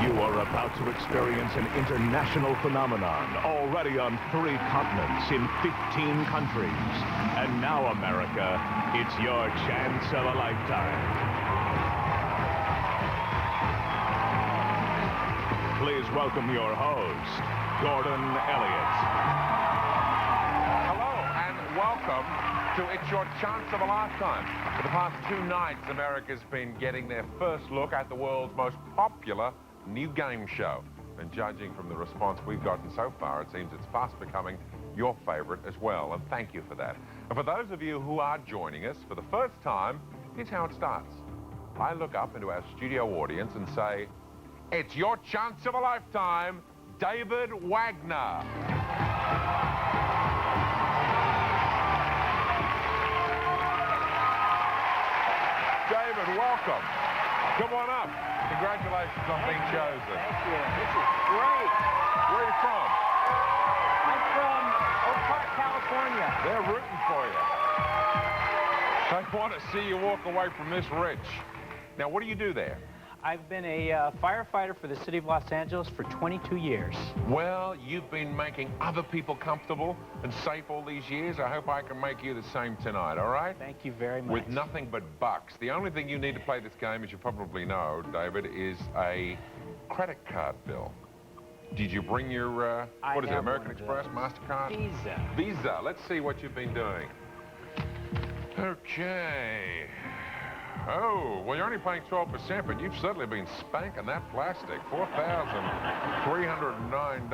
You are about to experience an international phenomenon, already on 3 continents in 15 countries. And now, America, it's your chance of a lifetime. Please welcome your host, Gordon Elliott. Hello, and welcome to It's Your Chance of a Lifetime. For the past 2 nights, America's been getting their first look at the world's most popular new game show. And judging from the response we've gotten so far, it seems it's fast becoming your favorite as well. And thank you for that. And for those of you who are joining us for the first time, here's how it starts. I look up into our studio audience and say, it's your chance of a lifetime, David Wagner. David, welcome. Come on up. Congratulations on being chosen. Thank you. This is great. Where are you from? I'm from Oak Park, California. They're rooting for you. They want to see you walk away from this rich. Now, what do you do there? I've been a firefighter for the city of Los Angeles for 22 years. Well, you've been making other people comfortable and safe all these years. I hope I can make you the same tonight, all right? Thank you very much. With nothing but bucks. The only thing you need to play this game, as you probably know, David, is a credit card bill. Did you bring your, what is it, American Express, MasterCard? Visa. Visa. Let's see what you've been doing. Okay. Oh, well, you're only paying 12%, but you've certainly been spanking that plastic. $4,309.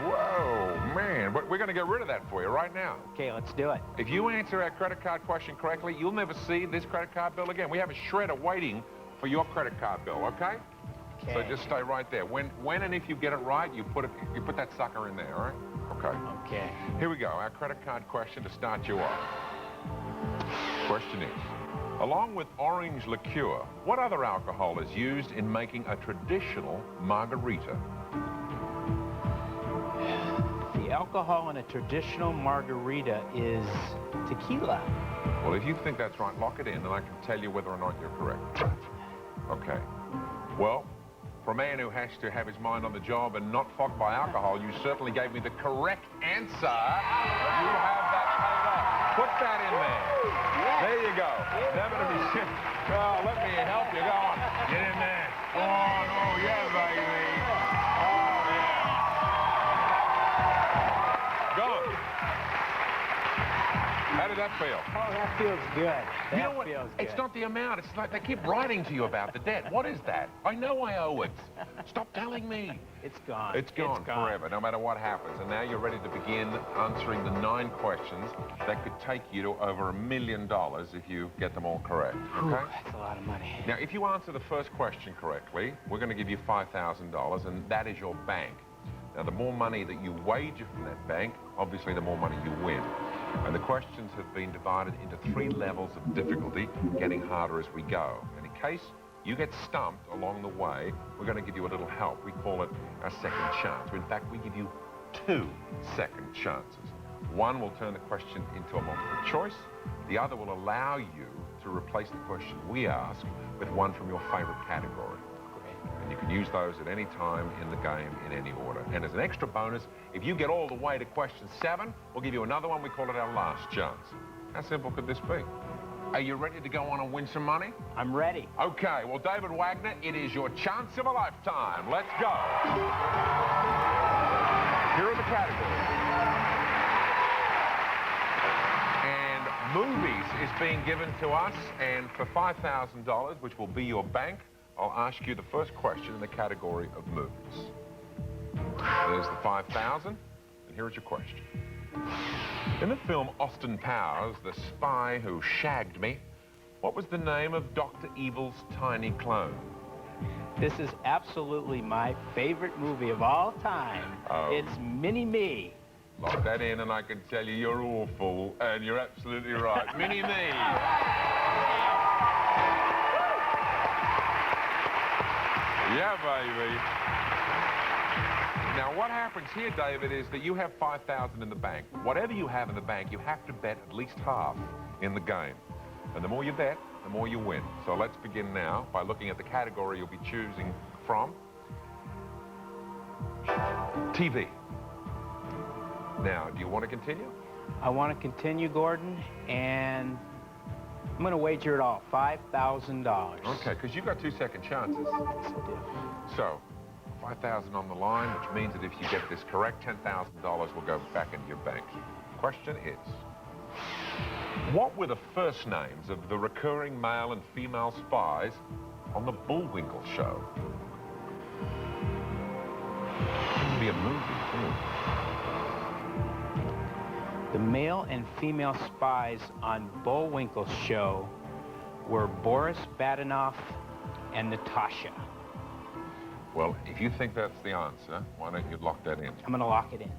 Whoa, man. But we're going to get rid of that for you right now. Okay, let's do it. If you answer our credit card question correctly, you'll never see this credit card bill again. We have a shredder waiting for your credit card bill, okay? Okay. So just stay right there. When and if you get it right, you put that sucker in there, all right? Okay. Okay. Here we go. Our credit card question to start you off. Question is, along with orange liqueur, what other alcohol is used in making a traditional margarita? The alcohol in a traditional margarita is tequila. Well, if you think that's right, lock it in, and I can tell you whether or not you're correct. Okay. Well, for a man who has to have his mind on the job and not fogged by alcohol, you certainly gave me the correct answer. You have that paid off. Put that in there. There you go. Never to be sick. Oh, let me help you. Go on. Get in there. Go on. Oh, yeah, baby. Oh, yeah. Go on. How did that feel? Oh, that feels good. You know what? Feels good. It's not the amount. It's like they keep writing to you about the debt. What is that? I know I owe it. Stop telling me. It's gone. It's gone forever, no matter what happens. And now you're ready to begin answering the 9 questions that could take you to over $1 million if you get them all correct. Okay? Ooh, that's a lot of money. Now, if you answer the first question correctly, we're going to give you $5,000, and that is your bank. Now, the more money that you wager from that bank, obviously the more money you win. And the questions have been divided into 3 levels of difficulty, getting harder as we go. And in case you get stumped along the way, we're going to give you a little help. We call it a second chance. In fact, we give you 2 second chances. One will turn the question into a multiple choice. The other will allow you to replace the question we ask with one from your favorite category. And you can use those at any time in the game in any order. And as an extra bonus, if you get all the way to question 7, we'll give you another one. We call it our last chance. How simple could this be? Are you ready to go on and win some money? I'm ready. Okay, well, David Wagner, it is your chance of a lifetime. Let's go. Here are the categories. And movies is being given to us, and for $5,000, which will be your bank, I'll ask you the first question in the category of movies. There's the $5,000, and here is your question. In the film Austin Powers, The Spy Who Shagged Me, what was the name of Dr. Evil's tiny clone? This is absolutely my favorite movie of all time. Oh. It's Mini-Me. Lock that in, and I can tell you you're awful, and you're absolutely right. Mini-Me. Yeah, baby. Now, what happens here, David, is that you have $5,000 in the bank. Whatever you have in the bank, you have to bet at least half in the game. And the more you bet, the more you win. So let's begin now by looking at the category you'll be choosing from. TV. Now, do you want to continue? I want to continue, Gordon, and I'm going to wager it all, $5,000. Okay, because you've got 2-second chances. Yes, I do. So, 5,000 on the line, which means that if you get this correct, $10,000 will go back into your bank. Question is, what were the first names of the recurring male and female spies on the Bullwinkle show? It could be a movie, too. The male and female spies on Bullwinkle's show were Boris Badenoff and Natasha. Well, if you think that's the answer, why don't you lock that in? I'm going to lock it in.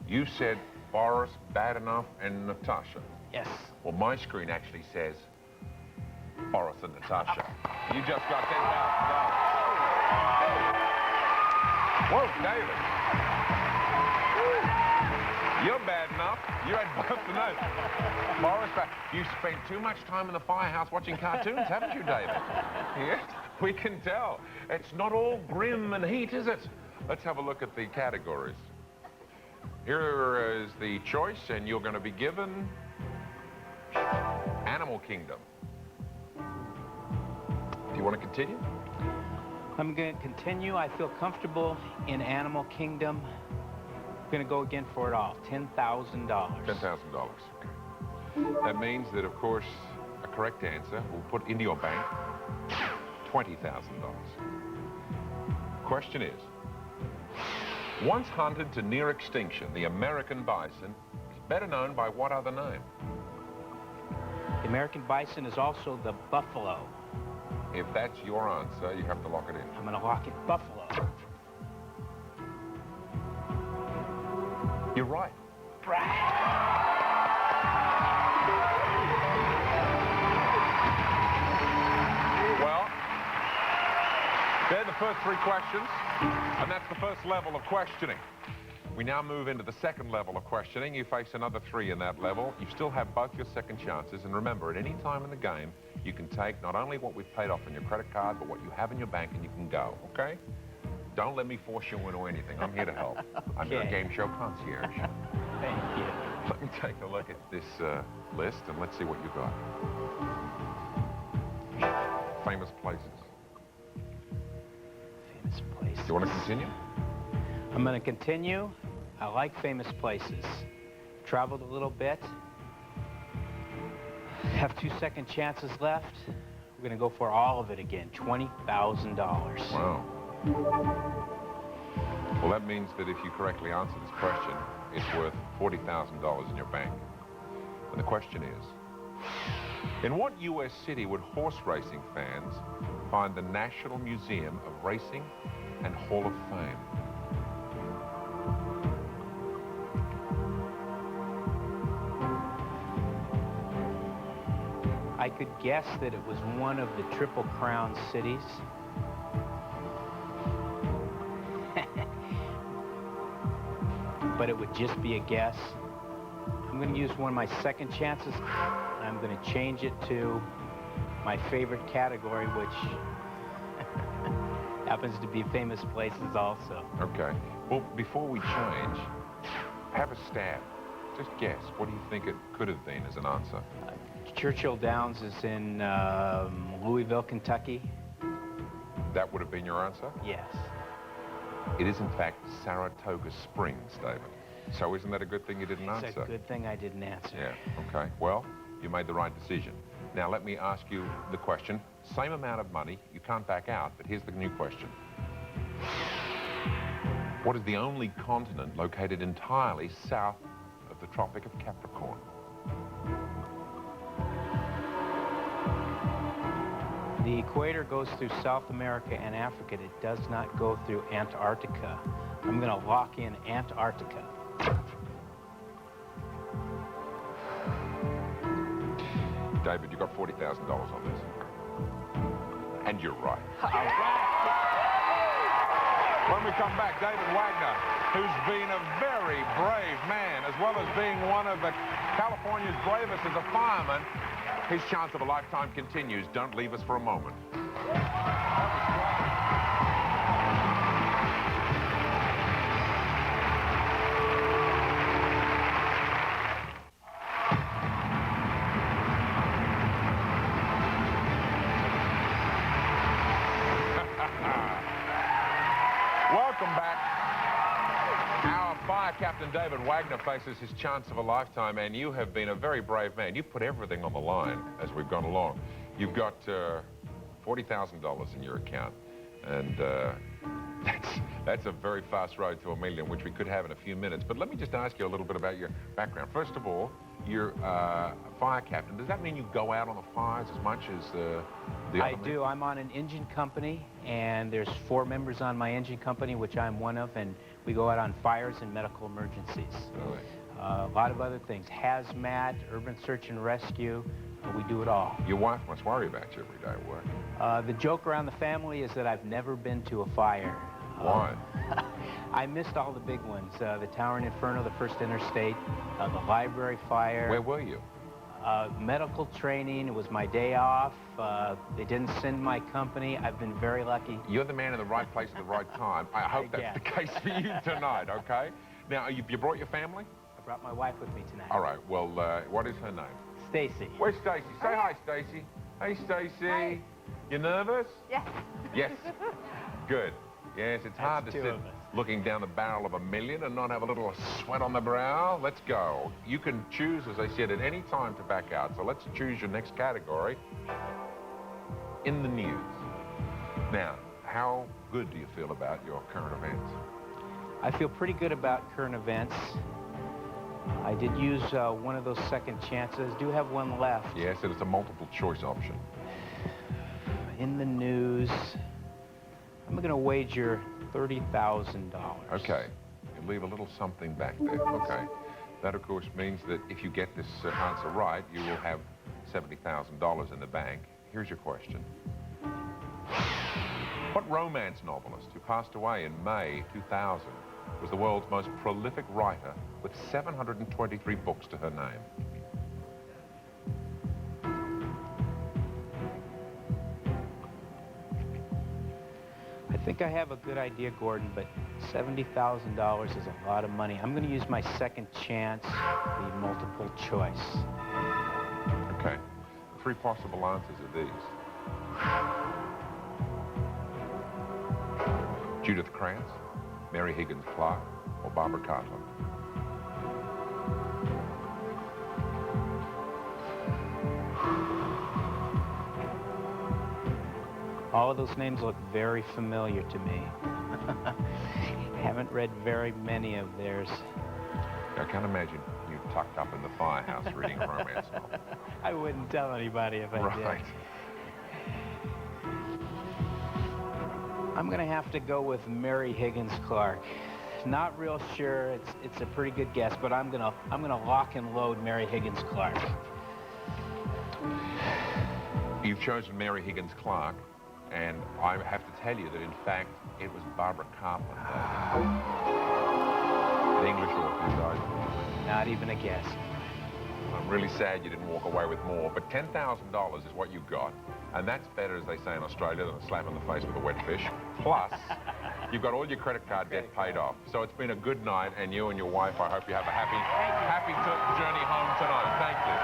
You said Boris Badenoff and Natasha. Yes. Well, my screen actually says Boris and Natasha. You just got $10,000. Whoa, David. You're bad enough. You had both the notes. Boris, you've spent too much time in the firehouse watching cartoons, haven't you, David? Yes, we can tell. It's not all grim and heat, is it? Let's have a look at the categories. Here is the choice, and you're going to be given Animal Kingdom. Do you want to continue? I'm going to continue. I feel comfortable in Animal Kingdom. I'm going to go again for it all, $10,000. $10,000. Okay. That means that, of course, a correct answer will put into your bank $20,000. Question is, once hunted to near extinction, the American bison is better known by what other name? The American bison is also the buffalo. If that's your answer, you have to lock it in. I'm going to lock it buffalo. You're right. Well, they're the first 3 questions, and that's the first level of questioning. We now move into the second level of questioning. You face another 3 in that level. You still have both your second chances, and remember, at any time in the game, you can take not only what we've paid off on your credit card, but what you have in your bank, and you can go, okay? Don't let me force you into anything. I'm here to help. I'm your game show concierge. Thank you. Let me take a look at this list, and let's see what you got. Famous places. Famous places. Do you want to continue? I'm going to continue. I like famous places. Traveled a little bit. Have 2-second chances left. We're going to go for all of it again, $20,000. Wow. Well, that means that if you correctly answer this question, it's worth $40,000 in your bank. And the question is, in what U.S. city would horse racing fans find the National Museum of Racing and Hall of Fame? I could guess that it was one of the Triple Crown cities. But it would just be a guess. I'm going to use one of my second chances. I'm going to change it to my favorite category, which happens to be famous places also. Okay. Well, before we change, have a stab. Just guess. What do you think it could have been as an answer? Churchill Downs is in Louisville, Kentucky. That would have been your answer? Yes. It is, in fact, Saratoga Springs, David. So isn't that a good thing you didn't answer? It's a good thing I didn't answer. Yeah, okay. Well, you made the right decision. Now, let me ask you the question. Same amount of money. You can't back out, but here's the new question. What is the only continent located entirely south of the Tropic of Capricorn? The equator goes through South America and Africa. It does not go through Antarctica. I'm going to lock in Antarctica. David, you got $40,000 on this. And you're right. All right. When we come back, David Wagner, who's been a very brave man, as well as being one of California's bravest as a fireman, his chance of a lifetime continues. Don't leave us for a moment. Welcome back. Our fire captain, David Wagner, faces his chance of a lifetime, and you have been a very brave man. You've put everything on the line as we've gone along. You've got $40,000 in your account, and that's a very fast road to $1 million, which we could have in a few minutes. But let me just ask you a little bit about your background. First of all, you're a fire captain. Does that mean you go out on the fires as much as the I do. I'm on an engine company, and there's 4 members on my engine company, which I'm one of, and we go out on fires and medical emergencies. Really? A lot of other things, hazmat, urban search and rescue, we do it all. Your wife must worry about you every day at work. The joke around the family is that I've never been to a fire. Why? I missed all the big ones. The Tower and Inferno, the First Interstate, the library fire. Where were you? Medical training. It was my day off. They didn't send my company. I've been very lucky. You're the man in the right place at the right time. I hope that's the case for you tonight, okay? Now, you brought your family? I brought my wife with me tonight. All right. Well, what is her name? Stacy. Where's Stacy? Say hi, Stacy. Hey, Stacy. Hi. You nervous? Yes. Yes. Good. Yes, it's hard to two sit of us. looking down the barrel of $1 million and not have a little sweat on the brow. Let's go. You can choose, as I said, at any time to back out. So let's choose your next category. In the news. Now, how good do you feel about your current events? I feel pretty good about current events. I did use one of those second chances. Do have one left. Yes, and it's a multiple choice option. In the news, I'm going to wager $30,000. Okay. You leave a little something back there. Okay. That, of course, means that if you get this answer right, you will have $70,000 in the bank. Here's your question. What romance novelist who passed away in May 2000 was the world's most prolific writer with 723 books to her name? I think I have a good idea, Gordon, but $70,000 is a lot of money. I'm going to use my second chance, the multiple choice. Okay. The 3 possible answers are these. Judith Krantz, Mary Higgins Clark, or Barbara Cartland? All of those names look very familiar to me. Haven't read very many of theirs. I can't imagine you tucked up in the firehouse reading a romance novel. I wouldn't tell anybody if I Right. did. I'm going to have to go with Mary Higgins Clark. Not real sure. It's a pretty good guess, but I'm gonna lock and load Mary Higgins Clark. You've chosen Mary Higgins Clark, and I have to tell you that, in fact, it was Barbara Cartland, an English author who died. Not even a guess. I'm really sad you didn't walk away with more, but $10,000 is what you got, and that's better, as they say in Australia, than a slap in the face with a wet fish. Plus, you've got all your credit card debt paid off. So it's been a good night, and you and your wife, I hope you have a happy journey home tonight. Thank you.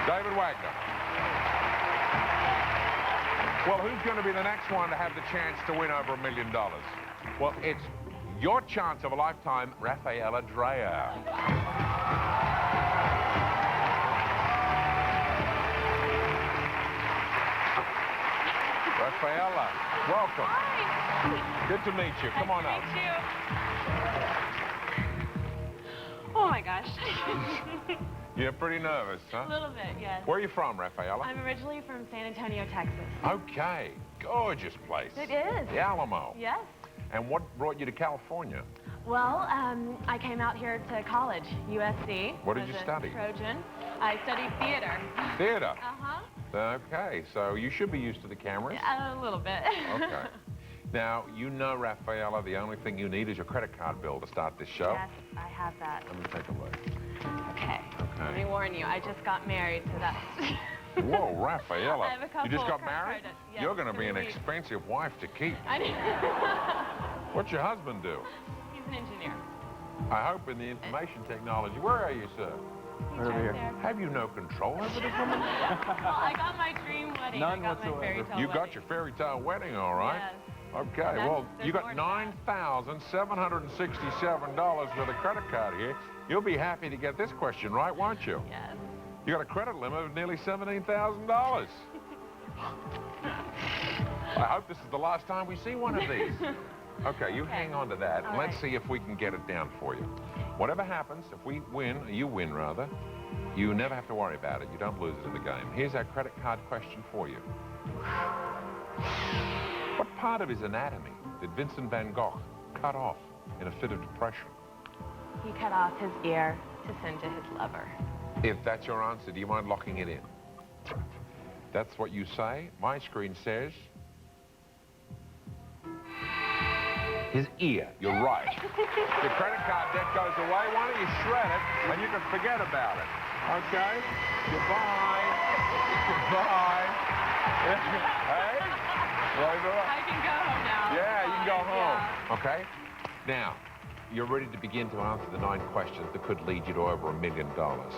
David Wagner. Well, who's going to be the next one to have the chance to win over $1 million? Well, it's your chance of a lifetime, Raphaella Dreyer. Raphaella, welcome. Hi. Good to meet you. Come on up. Thank you. Oh my gosh. You're pretty nervous, huh? A little bit, yes. Where are you from, Raphaella? I'm originally from San Antonio, Texas. Okay. Gorgeous place. It is. The Alamo. Yes. And what brought you to California? Well, I came out here to college, USC. What did you as a study? Trojan. I studied theater. Theater. Uh-huh. Okay, so you should be used to the cameras. A little bit. Okay. Now, you know, Raphaella, the only thing you need is your credit card bill to start this show. Yes, I have that. Let me take a look. Okay. Let me warn you, I just got married, so that's... Whoa, Raphaella. I have a couple You just got credit married? card- yes, You're going to be 3 an weeks. expensive wife to keep. I know. What's your husband do? He's an engineer. I hope in the information technology. Where are you, sir? He's Over right here. there. Have you no control over this woman? Well, I got my dream wedding. None I got whatsoever. my fairy tale You got wedding. your fairy tale wedding, all right? Yes. Okay, well, you got $9,767 with a credit card here. You'll be happy to get this question right, won't you? Yes. You got a credit limit of nearly $17,000. I hope this is the last time we see one of these. Okay, you hang on to that, and let's see if we can get it down for you. Whatever happens, if we win, you win rather, you never have to worry about it. You don't lose it in the game. Here's our credit card question for you. What part of his anatomy did Vincent van Gogh cut off in a fit of depression? He cut off his ear to send to his lover. If that's your answer, do you mind locking it in? That's what you say. My screen says his ear. You're right. Your credit card debt goes away. Why don't you shred it and you can forget about it? Okay? Goodbye. Goodbye. Hey? I can go home now. Yeah, you can go home. Yeah. Okay? Now, you're ready to begin to answer the 9 questions that could lead you to over $1 million.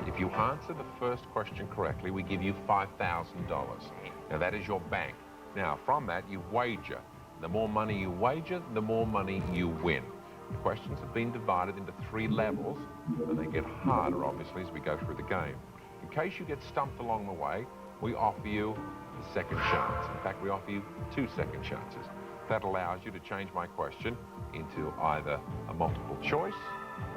If you answer the first question correctly, we give you $5,000. Now, that is your bank. Now, from that, you wager. The more money you wager, the more money you win. The questions have been divided into 3 levels, and they get harder, obviously, as we go through the game. In case you get stumped along the way, we offer you a second chance. In fact, we offer you 2 second chances. That allows you to change my question into either a multiple choice,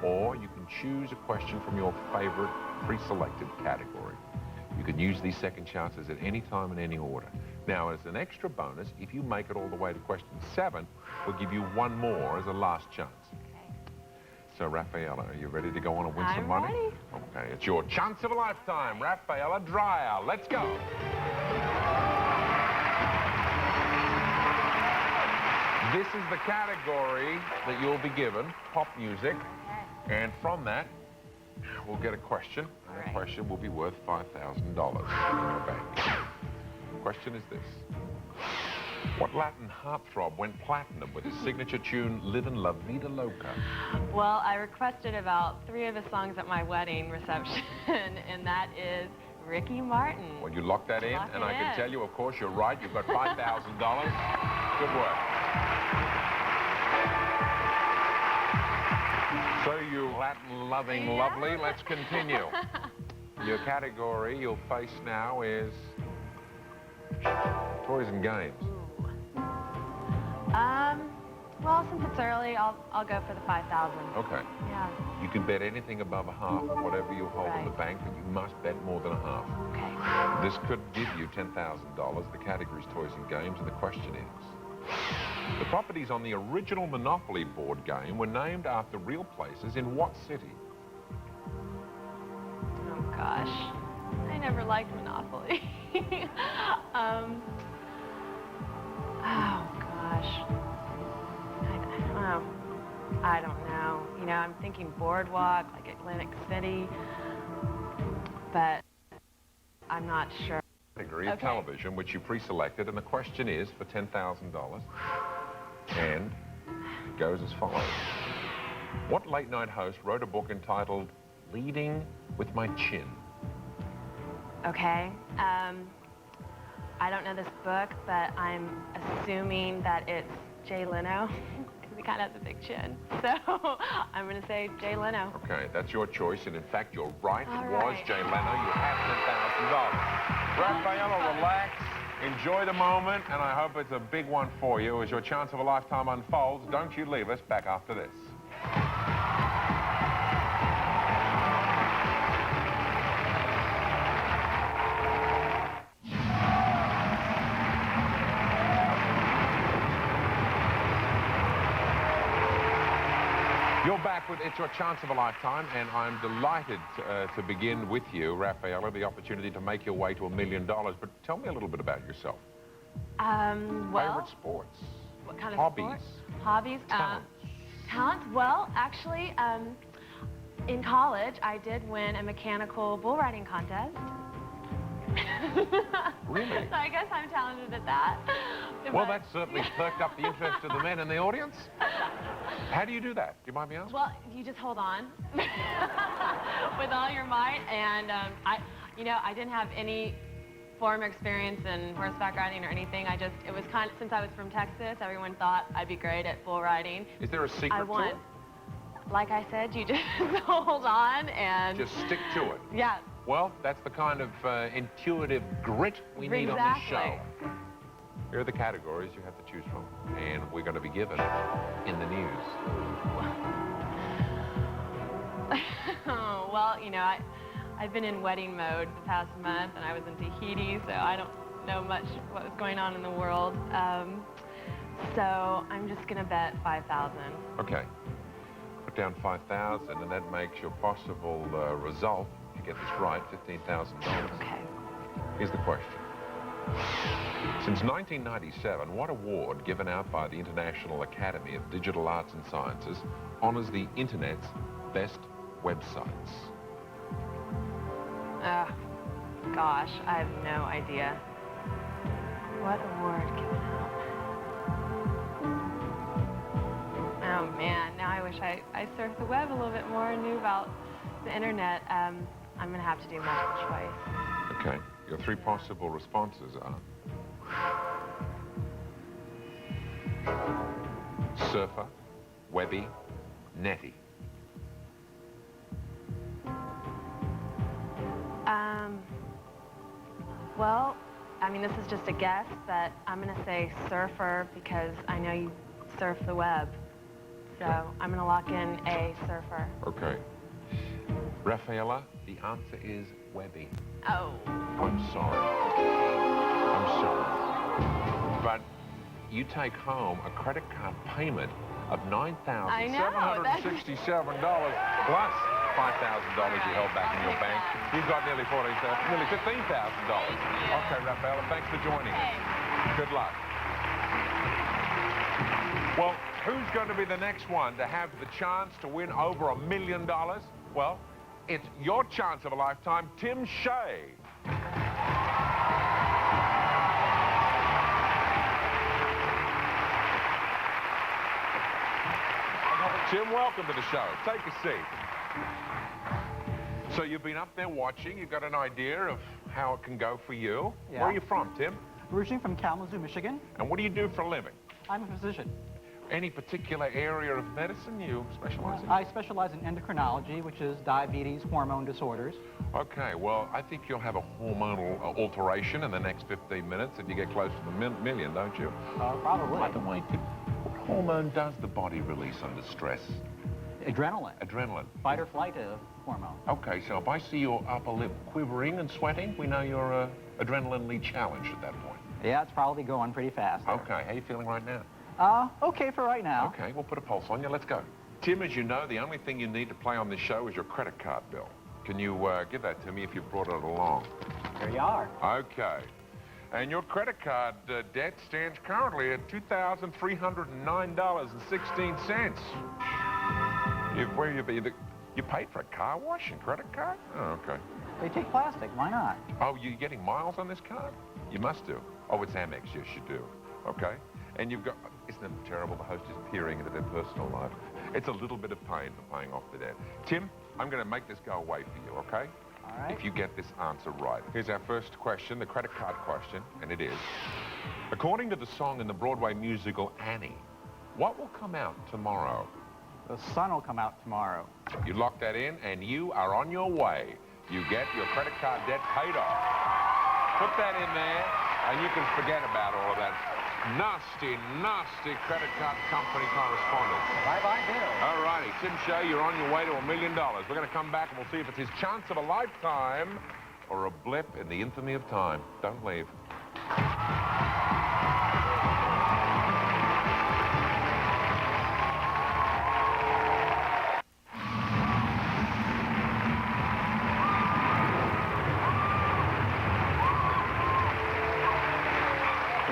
or you can choose a question from your favorite pre-selected category. You can use these second chances at any time in any order. Now, as an extra bonus, if you make it all the way to question 7, we'll give you 1 more as a last chance. Okay. So, Raphaella, are you ready to go on and win some I'm money? ready. Okay, it's your chance of a lifetime. Raphaella Dreyer, let's go. This is the category that you'll be given, pop music. Okay. And from that, we'll get a question. And the question will be worth $5,000 in your bank. The question is this. What Latin heartthrob went platinum with his signature tune, Livin' La Vida Loca? Well, I requested about 3 of his songs at my wedding reception, and that is Ricky Martin. Well, you lock that in, and I can tell you, of course, you're right. You've got $5,000. Good work. So you Latin-loving lovely, let's continue. Your category you'll face now is toys and games. Well, since it's early, I'll go for the 5,000. Okay. Yeah. You can bet anything above a half of whatever you hold in the bank, but you must bet more than a half. Okay. This could give you $10,000. The category is toys and games, and the question is, the properties on the original Monopoly board game were named after real places in what city? Oh, gosh. I never liked Monopoly. Oh, gosh. I don't know. You know, I'm thinking Boardwalk, like Atlantic City, but I'm not sure. Category of television, which you pre-selected, and the question is for $10,000, and it goes as follows. What late-night host wrote a book entitled Leading with My Chin? Okay. I don't know this book, but I'm assuming that it's Jay Leno, because he kind of has a big chin. So I'm going to say Jay Leno. Okay, that's your choice, and in fact, you're right. All It right. was Jay Leno. You have $10,000. Raphaella, relax, enjoy the moment, and I hope it's a big one for you as your chance of a lifetime unfolds. Don't you leave us. Back after this. You're back with It's Your Chance of a Lifetime, and I'm delighted to begin with you, Raphaella, the opportunity to make your way to $1 million. But tell me a little bit about yourself. Well, Favorite sports? what kind of Hobbies? sport? Hobbies? Talents? Talents? Well, actually, in college, I did win a mechanical bull riding contest. Really? So I guess I'm talented at that. Well, But- that certainly perked up the interest of the men in the audience. How do you do that? Do you mind me asking? Well, you just hold on with all your might, and I didn't have any former experience in horseback riding or anything. It was kind of, since I was from Texas, everyone thought I'd be great at bull riding. Is there a secret I won. to it? Like I said, you just hold on and... Just stick to it. Yeah. Well, that's the kind of intuitive grit we need on this show. Here are the categories you have to choose from, and we're going to be given in the news. Well, you know, I've been in wedding mode the past month, and I was in Tahiti, so I don't know much what was going on in the world. So I'm just going to bet 5,000. Okay. Put down 5,000, and that makes your possible result, if you get this right, $15,000. Okay. Here's the question. Since 1997, what award given out by the International Academy of Digital Arts and Sciences honors the Internet's best websites? Gosh, I have no idea. What award given out? Oh man, now I wish I surfed the web a little bit more and knew about the internet. I'm gonna have to do multiple choice. Okay, your three possible responses are surfer, webby, netty. Well, I mean, this is just a guess, but I'm going to say surfer because I know you surf the web. So I'm going to lock in a surfer. Okay. Raphaella, the answer is webby. Oh. I'm sorry. I'm sorry. But you take home a credit card payment of $9,767 plus $5,000 you held back in your bank. You've got nearly $15,000. Okay, Raphaella, thanks for joining us. Good luck. Well, who's going to be the next one to have the chance to win over $1 million? Well, it's your chance of a lifetime, Tim Hsieh. Tim, welcome to the show. Take a seat. So you've been up there watching. You've got an idea of how it can go for you. Yeah. Where are you from, Tim? Originally from Kalamazoo, Michigan. And what do you do for a living? I'm a physician. Any particular area of medicine you specialize in? I specialize in endocrinology, which is diabetes, hormone disorders. Okay, well, I think you'll have a hormonal alteration in the next 15 minutes if you get close to the million, don't you? Probably. By the way, Tim, what hormone does the body release under stress? Adrenaline. Adrenaline. Fight or flight hormone. Okay, so if I see your upper lip quivering and sweating, we know you're adrenaline challenged at that point. Yeah, it's probably going pretty fast there. Okay, how are you feeling right now? Okay for right now. Okay, we'll put a pulse on you. Let's go. Tim, as you know, the only thing you need to play on this show is your credit card bill. Can you give that to me if you've brought it along? There you are. Okay. And your credit card debt stands currently at $2,309.16. You paid for a car wash and credit card? Oh, okay. They take plastic. Why not? Oh, you getting miles on this card? You must do. Oh, it's Amex. Yes, you do. Okay. And you've got... Isn't it terrible? The host is peering into their personal life. It's a little bit of pain for paying off the debt. Tim, I'm going to make this go away for you, okay? All right. If you get this answer right. Here's our first question, the credit card question, and it is, according to the song in the Broadway musical Annie, what will come out tomorrow? The sun will come out tomorrow. You lock that in, and you are on your way. You get your credit card debt paid off. Put that in there, and you can forget about all of that nasty, nasty credit card company correspondence. Bye-bye, Bill. All righty, Tim Hsieh, you're on your way to $1 million. We're going to come back, and we'll see if it's his chance of a lifetime or a blip in the infamy of time. Don't leave.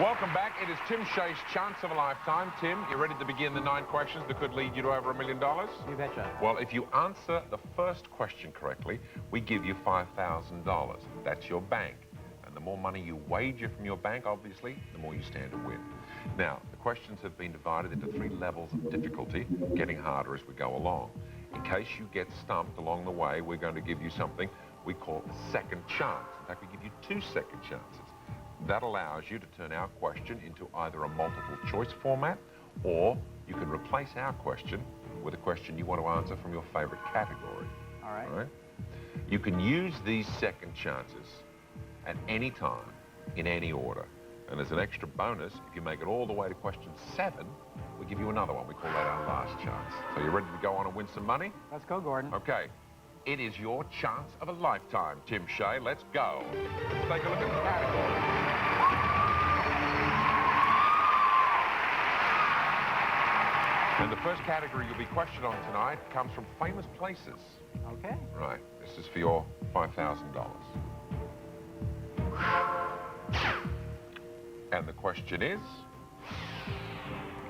Welcome back. It is Tim Hsieh's chance of a lifetime. Tim, you ready to begin the 9 questions that could lead you to over $1 million? You betcha. Well, if you answer the first question correctly, we give you $5,000. That's your bank. And the more money you wager from your bank, obviously, the more you stand to win. Now, the questions have been divided into 3 levels of difficulty, getting harder as we go along. In case you get stumped along the way, we're going to give you something we call a second chance. In fact, we give you 2 second chances. That allows you to turn our question into either a multiple choice format, or you can replace our question with a question you want to answer from your favorite category. All right. All right? You can use these second chances at any time, in any order. And as an extra bonus, if you make it all the way to question 7, we give you another one. We call that our last chance. So you ready to go on and win some money? Let's go, Gordon. Okay. It is your chance of a lifetime, Tim Hsieh. Let's go. Let's take a look at the category. And the first category you'll be questioned on tonight comes from famous places. Okay. Right. This is for your $5,000. And the question is,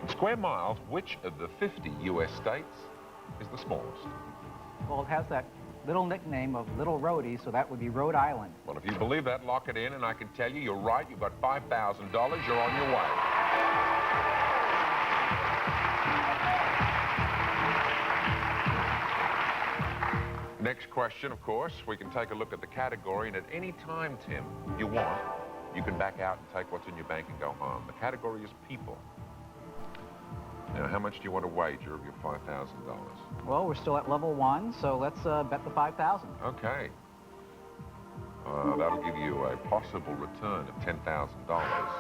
in square miles, which of the 50 U.S. states is the smallest? Well, it has that little nickname of Little Rhodey, so that would be Rhode Island. Well, if you believe that, lock it in, and I can tell you, you're right. You've got $5,000. You're on your way. Next question, of course, we can take a look at the category, and at any time, Tim, you want, you can back out and take what's in your bank and go home. The category is people. Now, how much do you want to wager of your $5,000? Well, we're still at level 1, so let's bet the 5,000. Okay. That'll give you a possible return of $10,000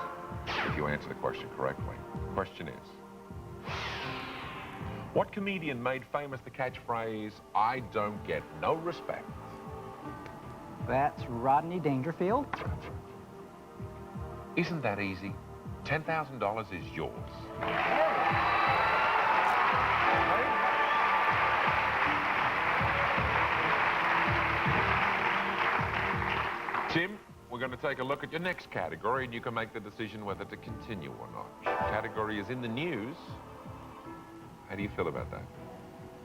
if you answer the question correctly. The question is, what comedian made famous the catchphrase, "I don't get no respect"? That's Rodney Dangerfield. Isn't that easy? $10,000 is yours. Tim, we're going to take a look at your next category, and you can make the decision whether to continue or not. The category is in the news. How do you feel about that?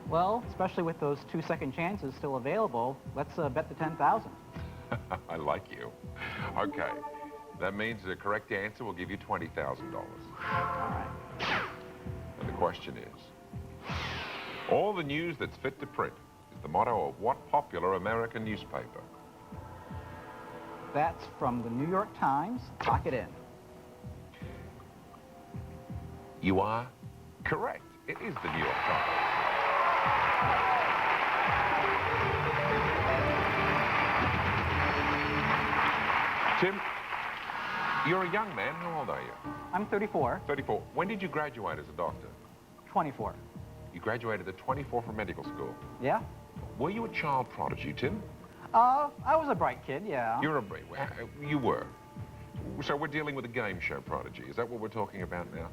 Well, especially with those 2 second chances still available, let's bet the 10,000. I like you. Okay. That means the correct answer will give you $20,000. All right. And the question is, all the news that's fit to print is the motto of what popular American newspaper? That's from the New York Times. Lock it in. You are correct. It is the New York Times. Tim, you're a young man. How old are you? I'm 34. 34. When did you graduate as a doctor? 24. You graduated at 24 from medical school. Yeah? Were you a child prodigy, Tim? I was a bright kid, yeah. You were. So we're dealing with a game show prodigy. Is that what we're talking about now?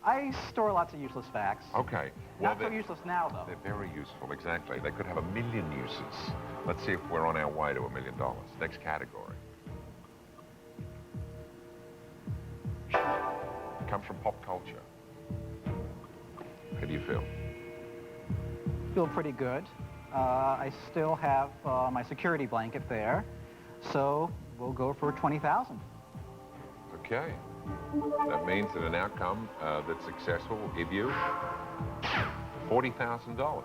I store lots of useless facts. Okay. Well, Not so useless now, though. they're very useful, exactly. They could have 1 million uses. Let's see if we're on our way to $1 million. Next category. It comes from pop culture. How do you feel? Feel pretty good. I still have my security blanket there, so we'll go for 20,000. Okay. That means that an outcome that's successful will give you $40,000.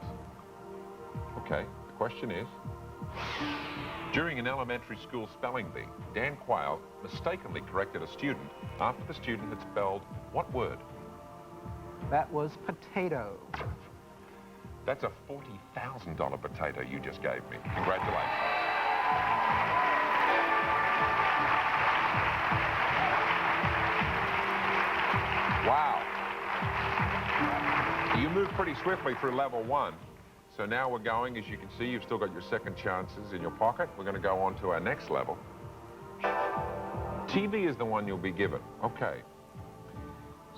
Okay, the question is, during an elementary school spelling bee, Dan Quayle mistakenly corrected a student after the student had spelled what word? That was potato. That's a $40,000 potato you just gave me. Congratulations. Wow. You moved pretty swiftly through level 1. So now we're going, as you can see, you've still got your second chances in your pocket. We're going to go on to our next level. TV is the one you'll be given. Okay.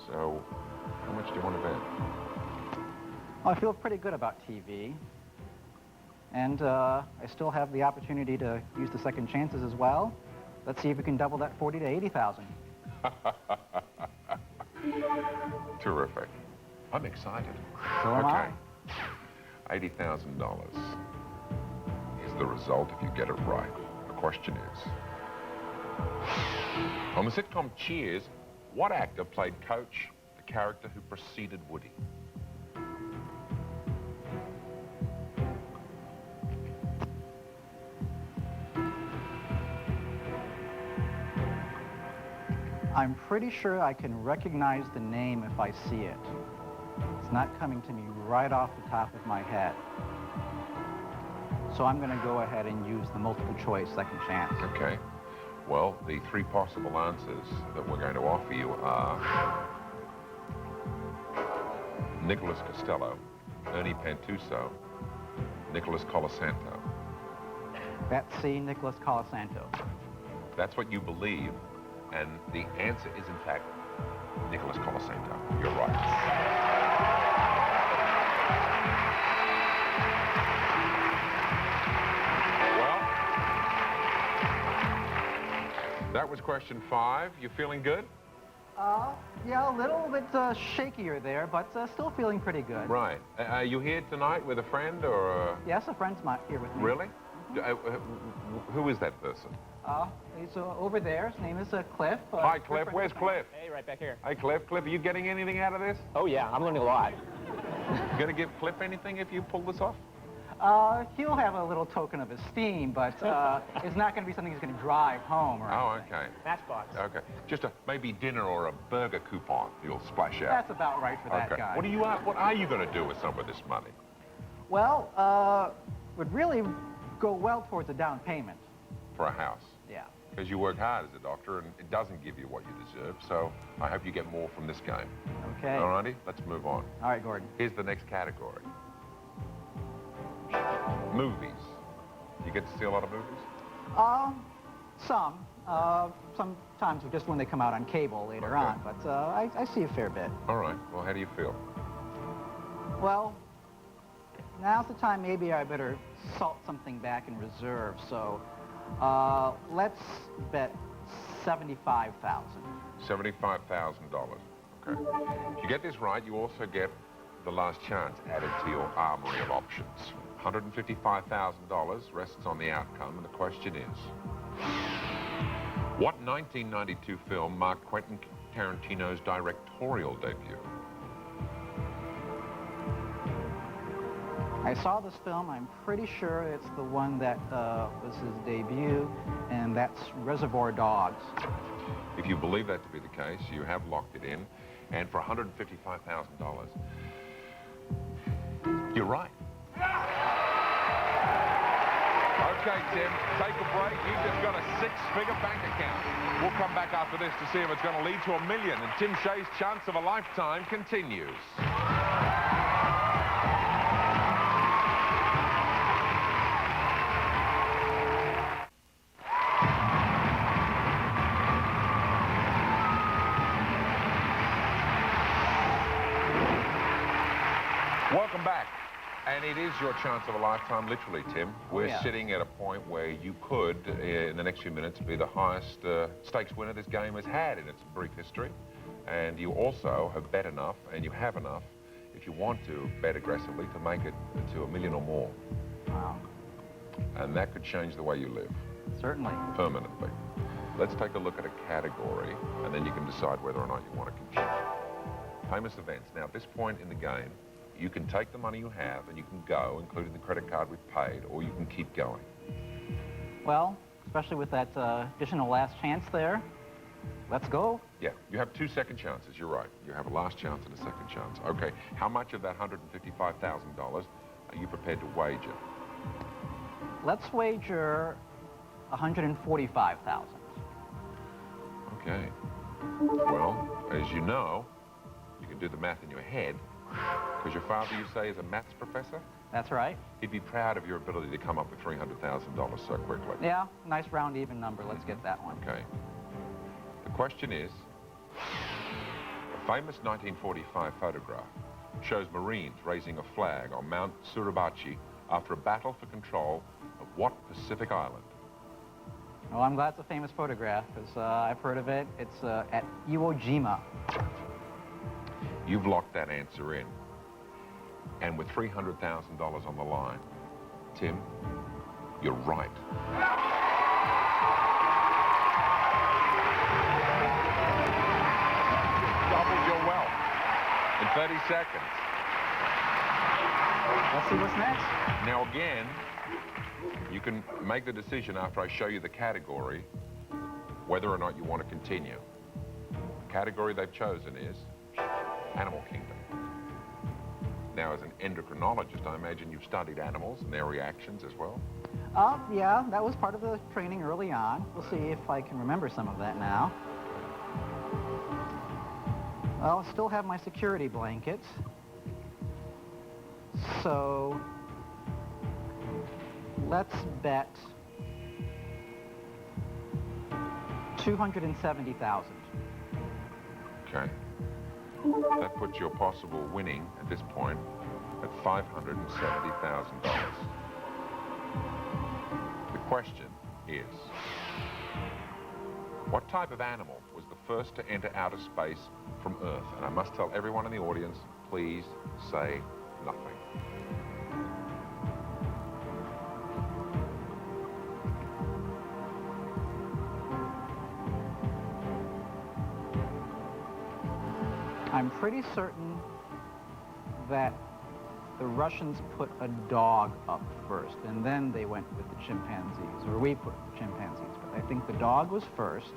So, how much do you want to bet? Well, I feel pretty good about TV. And I still have the opportunity to use the second chances as well. Let's see if we can double that 40 to 80,000. Terrific. I'm excited. So am I. $80,000 is the result if you get it right. The question is, on the sitcom Cheers, what actor played Coach, the character who preceded Woody? I'm pretty sure I can recognize the name if I see it. It's not coming to me right off the top of my head. So I'm going to go ahead and use the multiple choice second chance. Okay. Well, the three possible answers that we're going to offer you are Nicholas Costello, Ernie Pantuso, Nicholas Colasanto. That's C, Nicholas Colasanto. That's what you believe, and the answer is, in fact, Nicholas Colasanto. You're right. That was question 5. You feeling good? Yeah, a little bit shakier there, but still feeling pretty good. Right. Are you here tonight with a friend or? Yes, a friend's here with me. Really? Who is that person? He's over there. His name is Cliff. Hi, Cliff. Where's Cliff? Hey, right back here. Hey, Cliff. Cliff, are you getting anything out of this? Oh, yeah, I'm learning a lot. You gonna give Cliff anything if you pull this off? He'll have a little token of esteem, but it's not going to be something he's going to drive home or anything. Oh, okay. Matchbox. Okay. Just maybe dinner or a burger coupon you'll splash out. That's about right for that guy. What are you going to do with some of this money? Well, would really go well towards a down payment. For a house? Yeah. Because you work hard as a doctor, and it doesn't give you what you deserve, so I hope you get more from this game. Okay. All righty? Let's move on. All right, Gordon. Here's the next category. Movies. You get to see a lot of movies? Some. Sometimes just when they come out on cable later on, but I see a fair bit. All right. Well, how do you feel? Well, now's the time maybe I better salt something back in reserve, so let's bet $75,000. $75,000. Okay. If you get this right, you also get the last chance added to your armory of options. $155,000 rests on the outcome, and the question is, what 1992 film marked Quentin Tarantino's directorial debut? I saw this film. I'm pretty sure it's the one that was his debut, and that's Reservoir Dogs. If you believe that to be the case, you have locked it in, and for $155,000, you're right. Okay, Tim, take a break. You've just got a 6-figure bank account. We'll come back after this to see if it's going to lead to $1 million, and Tim Hsieh's chance of a lifetime continues. Welcome back. And it is your chance of a lifetime, literally, Tim. We're sitting at a point where you could, in the next few minutes, be the highest stakes winner this game has had in its brief history. And you also have bet enough, and you have enough, if you want to bet aggressively, to make it to $1 million or more. Wow. And that could change the way you live. Certainly. Permanently. Let's take a look at a category, and then you can decide whether or not you want to continue. Famous events. Now, at this point in the game, you can take the money you have and you can go, including the credit card we've paid, or you can keep going. Well, especially with that additional last chance there, let's go. Yeah, you have 2 second chances, you're right. You have a last chance and a second chance. Okay, how much of that $155,000 are you prepared to wager? Let's wager $145,000. Okay. Well, as you know, you can do the math in your head, because your father, you say, is a maths professor? That's right. He'd be proud of your ability to come up with $300,000 so quickly. Yeah, nice round even number. Let's get that one. Okay. The question is, a famous 1945 photograph shows Marines raising a flag on Mount Suribachi after a battle for control of what Pacific island? Well, I'm glad it's a famous photograph, because I've heard of it. It's at Iwo Jima. You've locked that answer in. And with $300,000 on the line, Tim, you're right. Doubled your wealth in 30 seconds. Let's see what's next. Now again, you can make the decision after I show you the category whether or not you want to continue. category they've chosen is Animal Kingdom. Now, as an endocrinologist, I imagine you've studied animals and their reactions as well? Yeah, that was part of the training early on. We'll see if I can remember some of that now. I'll still have my security blanket. So let's bet 270,000. Okay. That puts your possible winning at this point at $570,000. The question is, what type of animal was the first to enter outer space from Earth? And I must tell everyone in the audience, please say nothing. I'm pretty certain that the Russians put a dog up first, and then they went with the chimpanzees, or we put the chimpanzees. But I think the dog was first,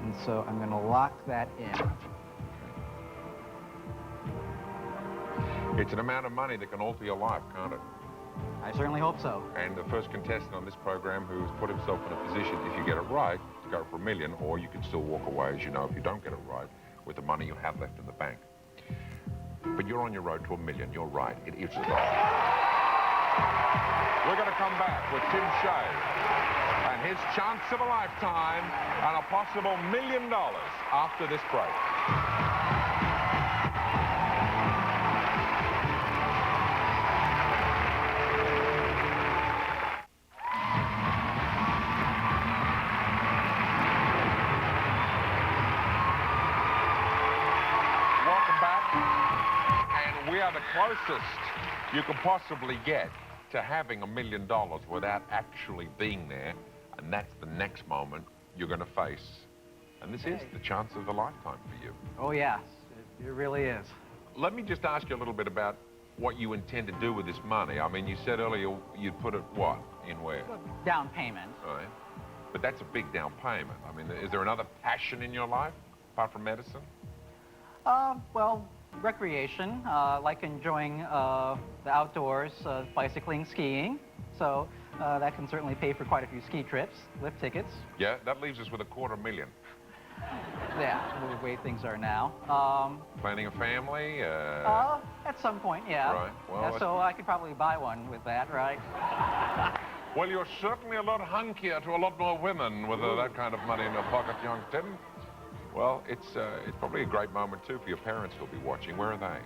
and so I'm going to lock that in. It's an amount of money that can alter your life, can't it? I certainly hope so. And the first contestant on this program who's put himself in a position, if you get it right, to go for $1 million, or you can still walk away, as you know, if you don't get it right, with the money you have left in the bank. But you're on your road to $1 million. You're right. It is a dog. We're going to come back with Tim Hsieh and his chance of a lifetime and a possible $1 million after this break. The closest you can possibly get to having $1 million without actually being there, and that's the next moment you're going to face. And this is the chance of a lifetime for you. Oh, yes, it really is. Let me just ask you a little bit about what you intend to do with this money. I mean, you said earlier you'd put it, what, in where? Down payment. All right. But that's a big down payment. I mean, is there another passion in your life, apart from medicine? Well, recreation, like enjoying the outdoors, bicycling, skiing. So that can certainly pay for quite a few ski trips, lift tickets. Yeah, that leaves us with $250,000. Yeah, the way things are now. Planning a family? At some point, yeah. Right. Well, yeah, so I could probably buy one with that, right? Well, you're certainly a lot hunkier to a lot more women with that kind of money in your pocket, young Tim. Well, it's probably a great moment, too, for your parents who'll be watching. Where are they?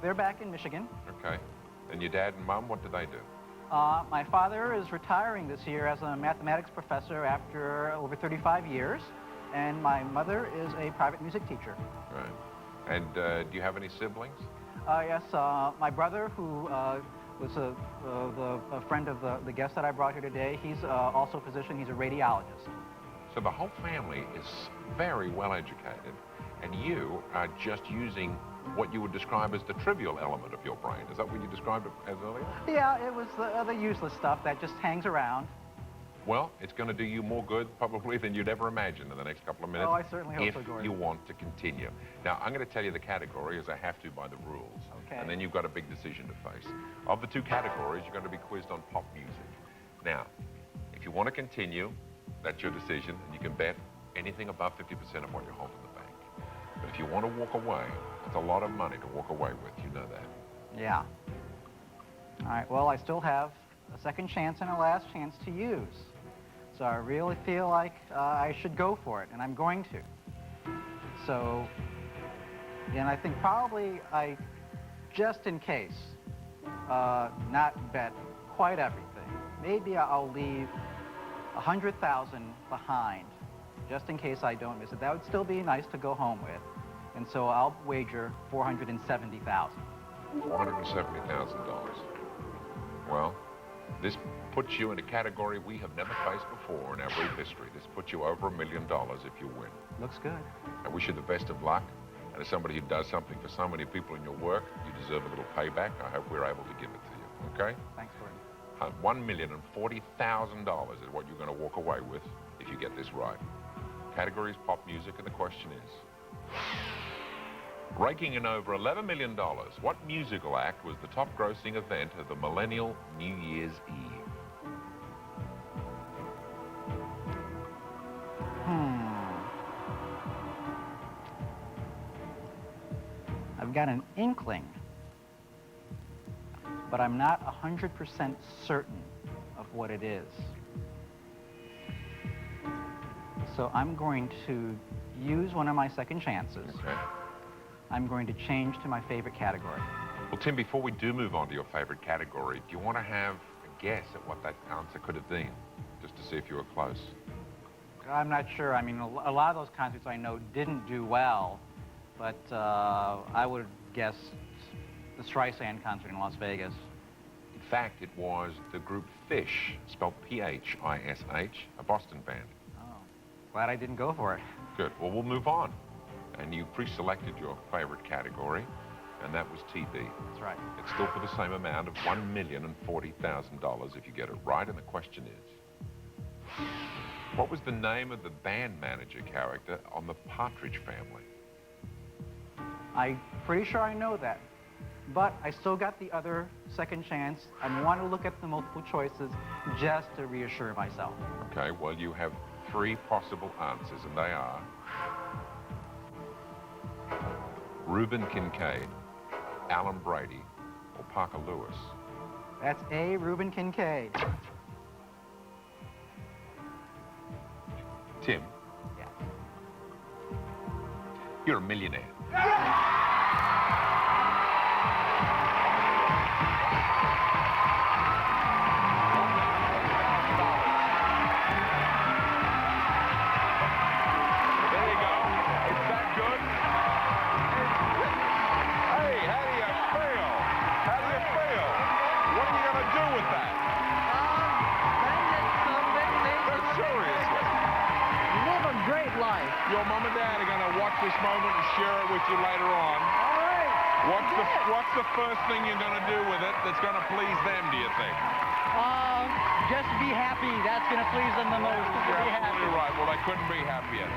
They're back in Michigan. Okay. And your dad and mom, what do they do? My father is retiring this year as a mathematics professor after over 35 years, and my mother is a private music teacher. Right. And do you have any siblings? Yes, my brother, who was a friend of the guest that I brought here today, he's also a physician. He's a radiologist. So the whole family is very well educated, and you are just using what you would describe as the trivial element of your brain. Is that what you described it as earlier? Yeah, it was the useless stuff that just hangs around. Well, it's going to do you more good, probably, than you'd ever imagine in the next couple of minutes. Oh, I certainly hope so, Gordon. If you want to continue. Now, I'm going to tell you the category, as I have to by the rules. Okay. And then you've got a big decision to face. Of the two categories, you're going to be quizzed on pop music. Now, if you want to continue, that's your decision, and you can bet anything above 50% of what you hold in the bank. But if you want to walk away, it's a lot of money to walk away with. You know that. Yeah. All right, well, I still have a second chance and a last chance to use. So I really feel like I should go for it, and I'm going to. So, and I think probably just in case, not bet quite everything. Maybe I'll leave 100,000 behind, just in case I don't miss it. That would still be nice to go home with. And so I'll wager $470,000. $470,000. Well, this puts you in a category we have never faced before in our brief history. This puts you over $1 million if you win. Looks good. I wish you the best of luck. And as somebody who does something for so many people in your work, you deserve a little payback. I hope we're able to give it to you, okay? Thanks, Gordon. $1,040,000 is what you're going to walk away with if you get this right. Category is pop music, and the question is, Raking in over $11 million, what musical act was the top grossing event of the millennial New Year's Eve? I've got an inkling, but I'm not 100% certain of what it is. So I'm going to use one of my second chances. Okay. I'm going to change to my favorite category. Well, Tim, before we do move on to your favorite category, do you want to have a guess at what that answer could have been, just to see if you were close? I'm not sure. I mean, a lot of those concerts I know didn't do well, but I would guess the Streisand concert in Las Vegas. In fact, it was the group Phish, spelled P-H-I-S-H, a Boston band. Oh, glad I didn't go for it. Good. Well, we'll move on. And you pre-selected your favorite category, and that was TV. That's right. It's still for the same amount of $1,040,000 if you get it right, and the question is, what was the name of the band manager character on the Partridge Family? I'm pretty sure I know that, but I still got the other second chance. I want to look at the multiple choices just to reassure myself. Okay, well, you have three possible answers, and they are Reuben Kincaid, Alan Brady, or Parker Lewis. That's A, Reuben Kincaid. Tim, Yeah. you're a millionaire. Your mom and dad are going to watch this moment and share it with you later on. All right. What's the first thing you're going to do with it that's going to please them, do you think? Just be happy. That's going to please them the most. You're Be happy. absolutely right. Well, they couldn't be happier.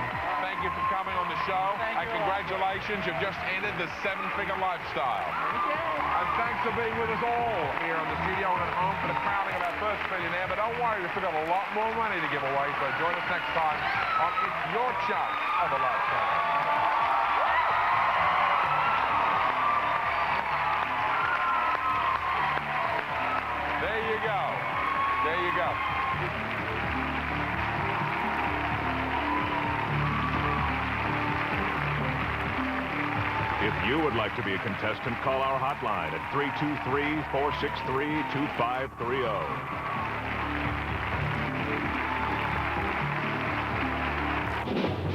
Thank you for coming on the show. Thank And you. congratulations, you've just entered the seven-figure lifestyle. And thanks for being with us all here on the studio and at home for the crowning of our first millionaire. But don't worry, we've still got a lot more money to give away, so join us next time on It's Your Chance of a Lifetime. There you go. There you go. If you would like to be a contestant, call our hotline at 323-463-2530.